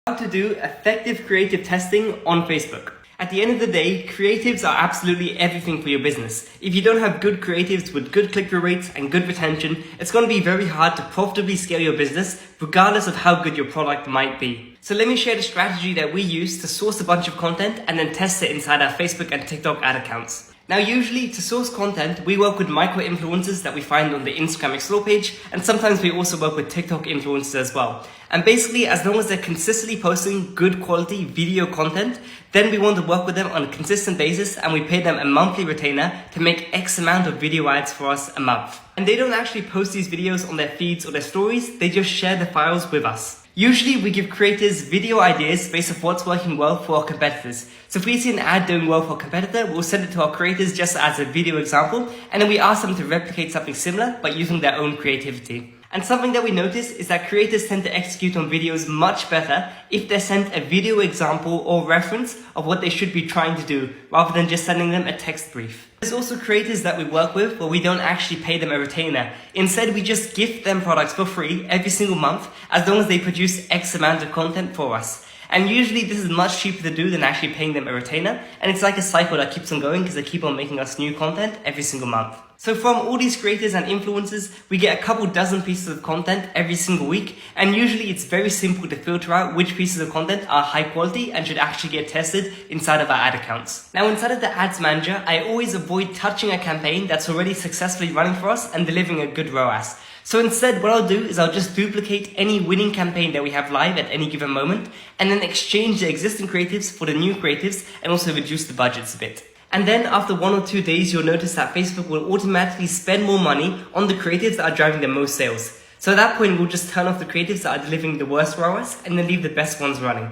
How to do effective creative testing on Facebook. At the end of the day, creatives are absolutely everything for your business. If you don't have good creatives with good click-through rates and good retention, it's going to be very hard to profitably scale your business regardless of how good your product might be. So let me share the strategy that we use to source a bunch of content and then test it inside our Facebook and TikTok ad accounts. Now usually to source content, we work with micro-influencers that we find on the Instagram Explore page, and sometimes we also work with TikTok influencers as well. And basically, as long as they're consistently posting good quality video content, then we want to work with them on a consistent basis, and we pay them a monthly retainer to make X amount of video ads for us a month. And they don't actually post these videos on their feeds or their stories, they just share the files with us. Usually we give creators video ideas based off what's working well for our competitors. So if we see an ad doing well for a competitor, we'll send it to our creators just as a video example, and then we ask them to replicate something similar by using their own creativity. And something that we notice is that creators tend to execute on videos much better if they're sent a video example or reference of what they should be trying to do, rather than just sending them a text brief. There's also creators that we work with where we don't actually pay them a retainer. Instead, we just gift them products for free every single month as long as they produce X amount of content for us. And usually this is much cheaper to do than actually paying them a retainer. And it's like a cycle that keeps on going because they keep on making us new content every single month. So from all these creators and influencers, we get a couple dozen pieces of content every single week. And usually it's very simple to filter out which pieces of content are high quality and should actually get tested inside of our ad accounts. Now inside of the ads manager, I always avoid touching a campaign that's already successfully running for us and delivering a good ROAS. So instead, what I'll do is I'll just duplicate any winning campaign that we have live at any given moment and then exchange the existing creatives for the new creatives and also reduce the budgets a bit. And then after 1 or 2 days, you'll notice that Facebook will automatically spend more money on the creatives that are driving the most sales. So at that point, we'll just turn off the creatives that are delivering the worst ROAS and then leave the best ones running.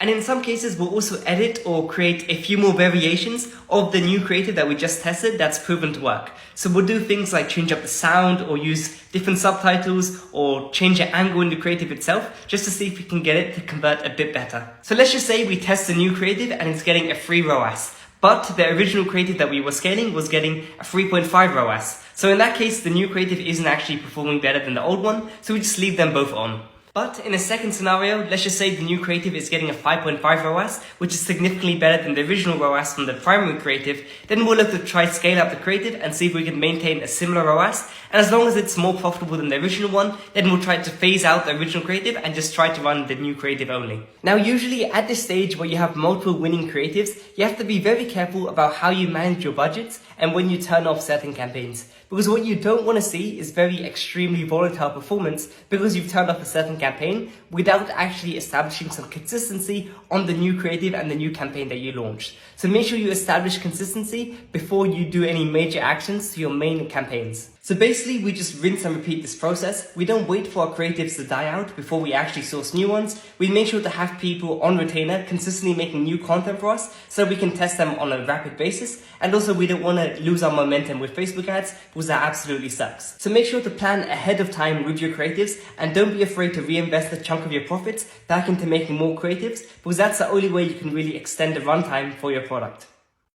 And in some cases, we'll also edit or create a few more variations of the new creative that we just tested that's proven to work. So we'll do things like change up the sound or use different subtitles or change the angle in the creative itself just to see if we can get it to convert a bit better. So let's just say we test the new creative and it's getting a free ROAS. But the original creative that we were scaling was getting a 3.5 ROAS. So in that case, the new creative isn't actually performing better than the old one, so we just leave them both on. But in a second scenario, let's just say the new creative is getting a 5.5 ROAS, which is significantly better than the original ROAS from the primary creative. Then we'll look to try scale up the creative and see if we can maintain a similar ROAS. And as long as it's more profitable than the original one, then we'll try to phase out the original creative and just try to run the new creative only. Now, usually at this stage where you have multiple winning creatives, you have to be very careful about how you manage your budgets and when you turn off certain campaigns. Because what you don't want to see is very extremely volatile performance because you've turned off a certain campaign without actually establishing some consistency on the new creative and the new campaign that you launched. So make sure you establish consistency before you do any major actions to your main campaigns. So basically, we just rinse and repeat this process. We don't wait for our creatives to die out before we actually source new ones. We make sure to have people on retainer consistently making new content for us so we can test them on a rapid basis. And also, we don't want to lose our momentum with Facebook ads because that absolutely sucks. So make sure to plan ahead of time with your creatives and don't be afraid to reinvest a chunk of your profits back into making more creatives because that's the only way you can really extend the runtime for your product.